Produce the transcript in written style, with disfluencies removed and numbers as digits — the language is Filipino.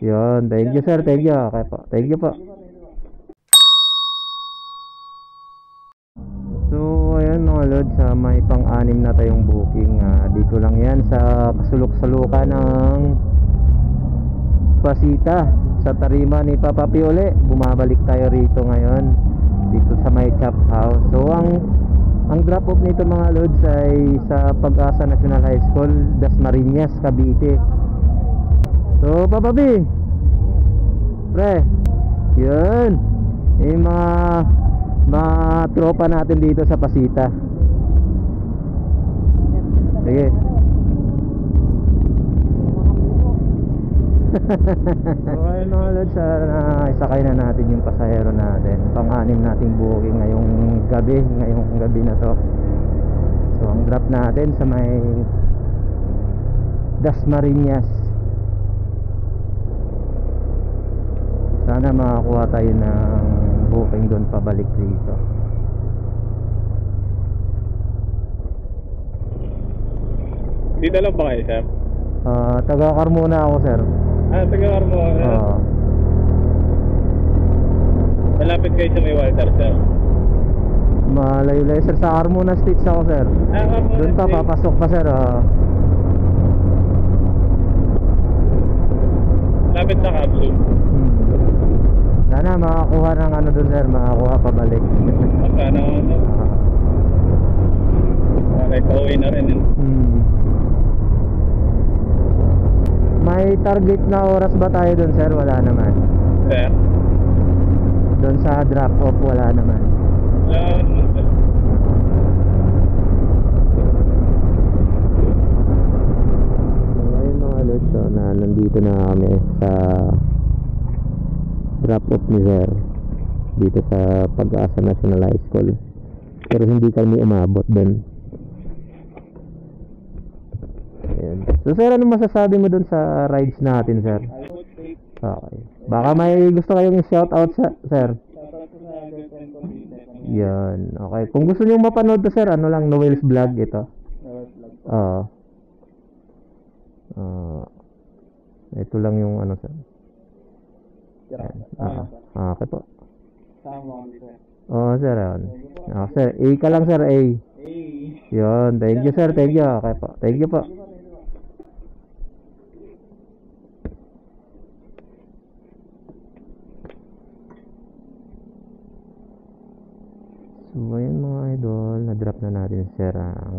Yun, thank you sir, thank you. Okay po, thank you po. So, ayan mga lods, may pang-anim na tayong booking. Dito lang yan sa kasulok-salukan ng Pasita, sa tarima ni Papa Piole. Bumabalik tayo rito ngayon, dito sa may Chop House. So, ang drop off nito mga lods ay sa Pag-asa National High School, Dasmariñas, Cavite. So, Papa B, pre, yun, yung mga tropa natin dito sa Pasita. Sige. So ayun mga lods, isakay na natin yung pasahero natin. Pang-anim nating booking ngayong gabi na to. So ang drop natin sa may Dasmariñas. Sana makakuha tayo ng booking doon pabalik dito. Dito lang ba kayo, sir? Taga Carmona ako, sir. Taga Carmona. Malapit kayo sa may Walter, sir? Malayo-layo, sir. Sa Carmona States ako, sir. Carmona doon pa, States. papasok pa, sir. Malapit sa capsule. Sana makakuha ng ano doon, sir. Makakuha pabalik. Magkano ano? Okay, pauwi na rin. May target na oras ba tayo doon, sir? Wala naman. Sir? Doon sa drop off, wala naman. Sir. Ayun mga lods, so, nandito na kami sa drop off ni sir dito sa Pag-asa National High School, pero hindi kami umabot doon. Ayan. So sir, ano masasabi mo doon sa rides natin, sir? Okay. Baka may gusto kayong shout out sa sir. Yan. Okay. Kung gusto niyo mapanood to, sir, ano lang, Noel's Vlog ito. Ito lang yung ano, sir. Okay po. Sir, yun. Sir, A ka lang, sir, A. Yun, thank you, sir, thank you. Okay po, thank you po. So, ayun mga idol, na-drop na natin, sir, ang